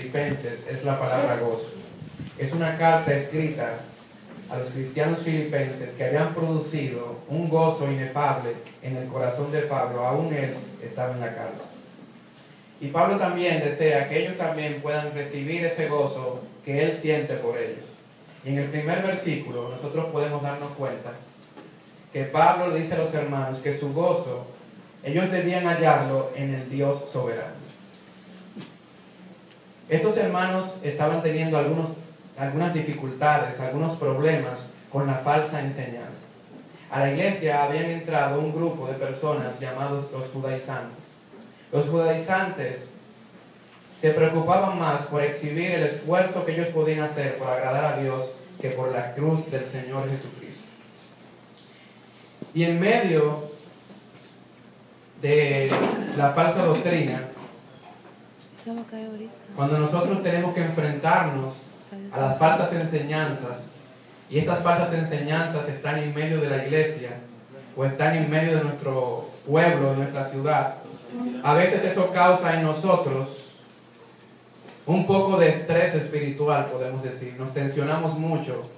Filipenses es la palabra gozo. Es una carta escrita a los cristianos filipenses que habían producido un gozo inefable en el corazón de Pablo, aún él estaba en la cárcel. Y Pablo también desea que ellos también puedan recibir ese gozo que él siente por ellos. Y en el primer versículo nosotros podemos darnos cuenta que Pablo le dice a los hermanos que su gozo, ellos debían hallarlo en el Dios soberano. Estos hermanos estaban teniendo algunas dificultades, algunos problemas con la falsa enseñanza. A la iglesia habían entrado un grupo de personas llamados los judaizantes. Los judaizantes se preocupaban más por exhibir el esfuerzo que ellos podían hacer por agradar a Dios que por la cruz del Señor Jesucristo. Y en medio de la falsa doctrina, cuando nosotros tenemos que enfrentarnos a las falsas enseñanzas, y estas falsas enseñanzas están en medio de la iglesia o están en medio de nuestro pueblo, de nuestra ciudad, a veces eso causa en nosotros un poco de estrés espiritual, podemos decir. Nos tensionamos mucho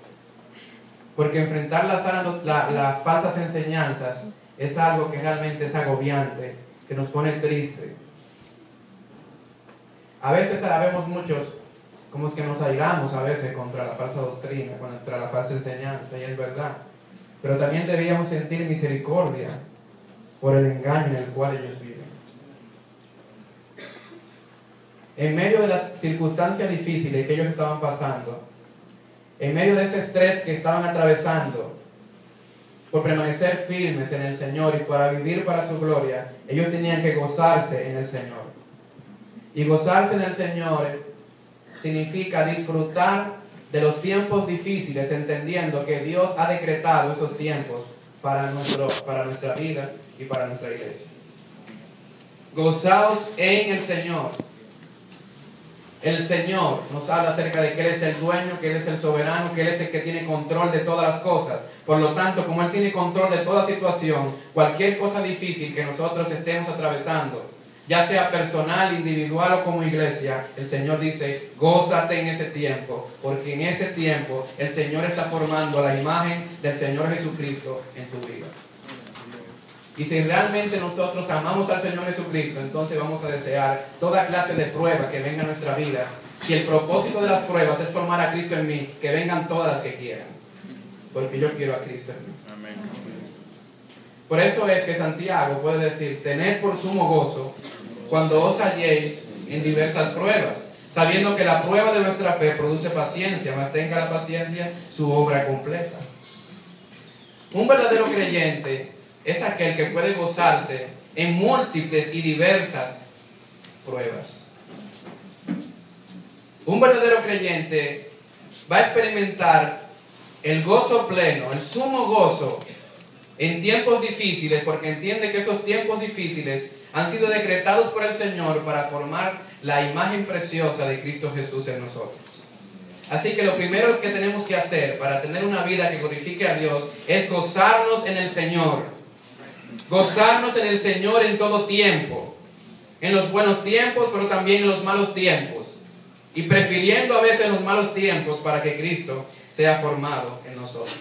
porque enfrentar las falsas enseñanzas es algo que realmente es agobiante, que nos pone triste. A veces sabemos muchos como es que nos airamos a veces contra la falsa doctrina, contra la falsa enseñanza, y es verdad. Pero también deberíamos sentir misericordia por el engaño en el cual ellos viven. En medio de las circunstancias difíciles que ellos estaban pasando, en medio de ese estrés que estaban atravesando, por permanecer firmes en el Señor y para vivir para su gloria, ellos tenían que gozarse en el Señor. Y gozarse en el Señor significa disfrutar de los tiempos difíciles, entendiendo que Dios ha decretado esos tiempos para nuestra vida y para nuestra iglesia. Gozaos en el Señor. El Señor nos habla acerca de que Él es el dueño, que Él es el soberano, que Él es el que tiene control de todas las cosas. Por lo tanto, como Él tiene control de toda situación, cualquier cosa difícil que nosotros estemos atravesando, ya sea personal, individual o como iglesia, el Señor dice, gózate en ese tiempo, porque en ese tiempo el Señor está formando la imagen del Señor Jesucristo en tu vida. Y si realmente nosotros amamos al Señor Jesucristo, entonces vamos a desear toda clase de prueba que venga a nuestra vida. Si el propósito de las pruebas es formar a Cristo en mí, que vengan todas las que quieran, porque yo quiero a Cristo en mí. Amén. Por eso es que Santiago puede decir, tened por sumo gozo cuando os halléis en diversas pruebas, sabiendo que la prueba de vuestra fe produce paciencia, mas tenga la paciencia su obra completa. Un verdadero creyente es aquel que puede gozarse en múltiples y diversas pruebas. Un verdadero creyente va a experimentar el gozo pleno, el sumo gozo en tiempos difíciles, porque entiende que esos tiempos difíciles han sido decretados por el Señor para formar la imagen preciosa de Cristo Jesús en nosotros. Así que lo primero que tenemos que hacer para tener una vida que glorifique a Dios es gozarnos en el Señor. Gozarnos en el Señor en todo tiempo. En los buenos tiempos, pero también en los malos tiempos. Y prefiriendo a veces los malos tiempos para que Cristo sea formado en nosotros.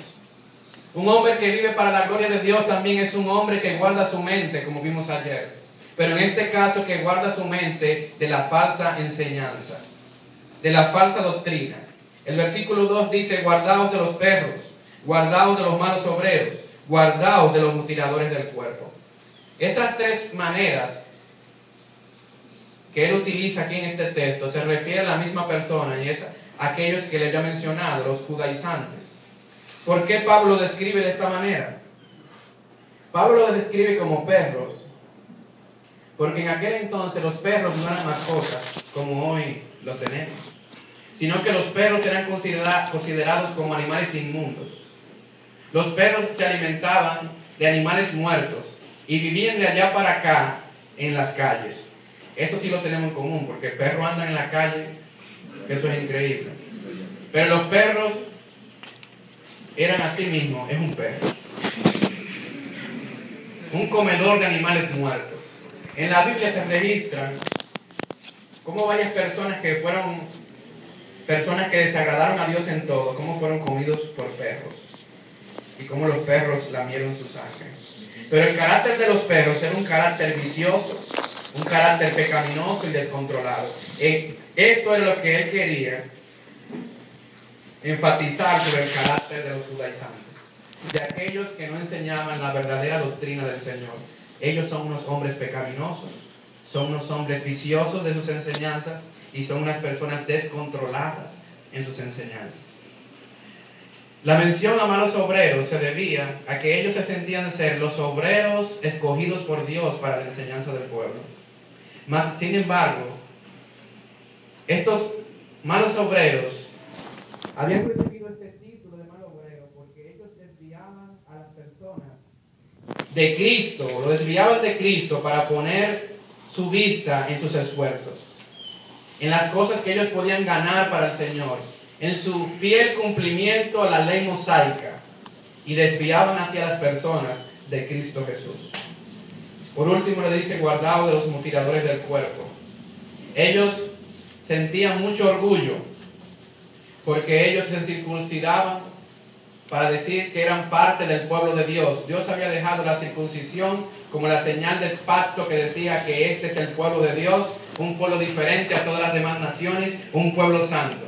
Un hombre que vive para la gloria de Dios también es un hombre que guarda su mente, como vimos ayer. Pero en este caso que guarda su mente de la falsa enseñanza, de la falsa doctrina. El versículo 2 dice, guardaos de los perros, guardaos de los malos obreros, guardaos de los mutiladores del cuerpo. Estas tres maneras que él utiliza aquí en este texto se refiere a la misma persona, y es a aquellos que le había mencionado, los judaizantes. ¿Por qué Pablo lo describe de esta manera? Pablo lo describe como perros, porque en aquel entonces los perros no eran mascotas como hoy lo tenemos, sino que los perros eran considerados como animales inmundos. Los perros se alimentaban de animales muertos y vivían de allá para acá en las calles. Eso sí lo tenemos en común, porque perros andan en la calle, eso es increíble. Pero los perros eran así mismo, es un perro, un comedor de animales muertos. En la Biblia se registran cómo varias personas que fueron personas que desagradaron a Dios en todo, cómo fueron comidos por perros y cómo los perros lamieron su sangre. Pero el carácter de los perros era un carácter vicioso, un carácter pecaminoso y descontrolado. Esto es lo que él quería enfatizar sobre el carácter de los judaizantes, de aquellos que no enseñaban la verdadera doctrina del Señor. Ellos son unos hombres pecaminosos, son unos hombres viciosos de sus enseñanzas y son unas personas descontroladas en sus enseñanzas. La mención a malos obreros se debía a que ellos se sentían ser los obreros escogidos por Dios para la enseñanza del pueblo. Mas, sin embargo, estos malos obreros habían recibido este título de mal obrero porque ellos desviaban a las personas de Cristo, lo desviaban de Cristo para poner su vista en sus esfuerzos, en las cosas que ellos podían ganar para el Señor, en su fiel cumplimiento a la ley mosaica, y desviaban hacia las personas de Cristo Jesús. Por último le dice, guardaos de los mutiladores del cuerpo. Ellos sentían mucho orgullo porque ellos se circuncidaban para decir que eran parte del pueblo de Dios. Dios había dejado la circuncisión como la señal del pacto que decía que este es el pueblo de Dios, un pueblo diferente a todas las demás naciones, un pueblo santo.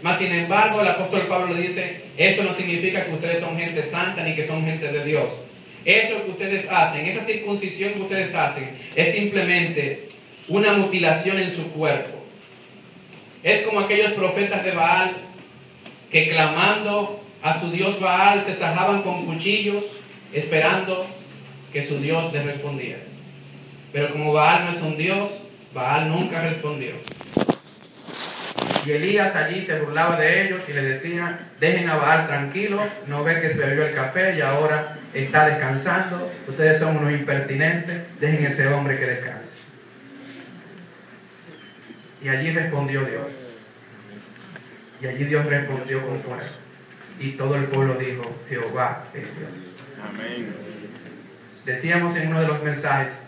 Mas sin embargo el apóstol Pablo le dice, eso no significa que ustedes son gente santa ni que son gente de Dios. Eso que ustedes hacen, esa circuncisión que ustedes hacen, es simplemente una mutilación en su cuerpo. Es como aquellos profetas de Baal que clamando a su dios Baal se sajaban con cuchillos esperando que su dios les respondiera. Pero como Baal no es un dios, Baal nunca respondió. Y Elías allí se burlaba de ellos y les decía, dejen a Baal tranquilo, no ve que se bebió el café y ahora está descansando, ustedes son unos impertinentes, dejen a ese hombre que descanse. Y allí respondió Dios. Y allí Dios respondió con fuego. Y todo el pueblo dijo, Jehová es Dios. Amén. Decíamos en uno de los mensajes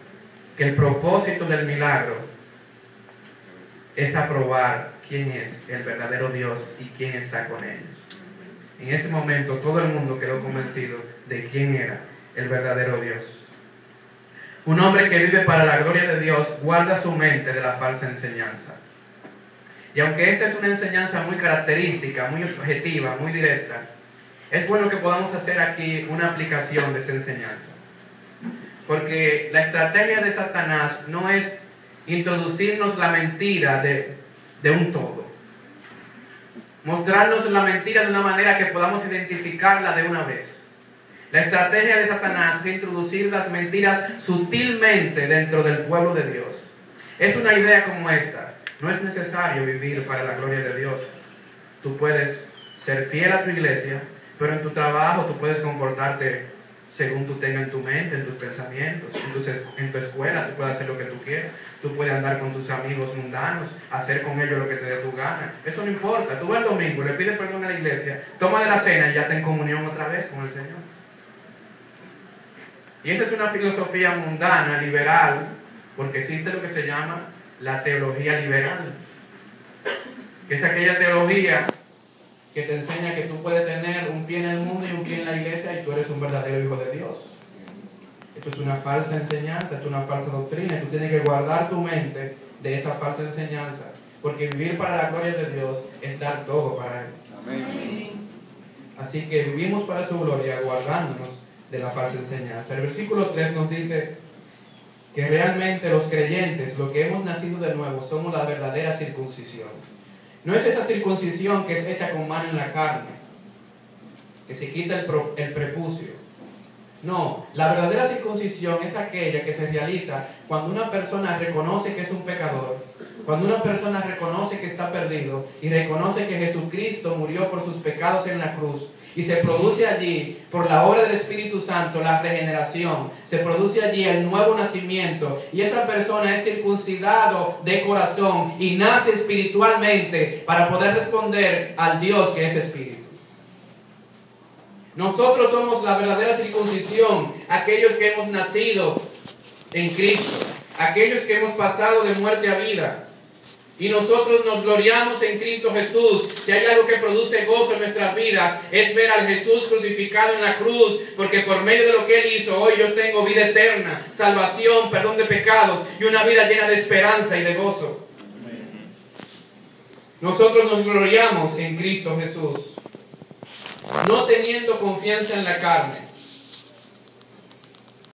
que el propósito del milagro es aprobar quién es el verdadero Dios y quién está con ellos. En ese momento todo el mundo quedó convencido de quién era el verdadero Dios. Un hombre que vive para la gloria de Dios guarda su mente de la falsa enseñanza. Y aunque esta es una enseñanza muy característica, muy objetiva, muy directa, es bueno que podamos hacer aquí una aplicación de esta enseñanza. Porque la estrategia de Satanás no es introducirnos la mentira de un todo. Mostrarnos la mentira de una manera que podamos identificarla de una vez. La estrategia de Satanás es introducir las mentiras sutilmente dentro del pueblo de Dios. Es una idea como esta. No es necesario vivir para la gloria de Dios. Tú puedes ser fiel a tu iglesia, pero en tu trabajo tú puedes comportarte según tú tengas en tu mente, en tus pensamientos, en tu escuela, tú puedes hacer lo que tú quieras. Tú puedes andar con tus amigos mundanos, hacer con ellos lo que te dé tu gana. Eso no importa. Tú vas el domingo, le pides perdón a la iglesia, toma de la cena y ya está en comunión otra vez con el Señor. Y esa es una filosofía mundana, liberal, porque existe lo que se llama la teología liberal, que es aquella teología que te enseña que tú puedes tener un pie en el mundo y un pie en la iglesia y tú eres un verdadero hijo de Dios. Esto es una falsa enseñanza, esto es una falsa doctrina, y tú tienes que guardar tu mente de esa falsa enseñanza, porque vivir para la gloria de Dios es dar todo para Él. Amén. Así que vivimos para su gloria guardándonos de la falsa enseñanza. El versículo 3 nos dice que realmente los creyentes, los que hemos nacido de nuevo, somos la verdadera circuncisión. No es esa circuncisión que es hecha con mano en la carne, que se quita el prepucio. No, la verdadera circuncisión es aquella que se realiza cuando una persona reconoce que es un pecador, cuando una persona reconoce que está perdido y reconoce que Jesucristo murió por sus pecados en la cruz. Y se produce allí, por la obra del Espíritu Santo, la regeneración. Se produce allí el nuevo nacimiento. Y esa persona es circuncidado de corazón y nace espiritualmente para poder responder al Dios que es Espíritu. Nosotros somos la verdadera circuncisión, aquellos que hemos nacido en Cristo, aquellos que hemos pasado de muerte a vida. Y nosotros nos gloriamos en Cristo Jesús. Si hay algo que produce gozo en nuestras vidas, es ver al Jesús crucificado en la cruz, porque por medio de lo que Él hizo, hoy yo tengo vida eterna, salvación, perdón de pecados y una vida llena de esperanza y de gozo. Nosotros nos gloriamos en Cristo Jesús, no teniendo confianza en la carne,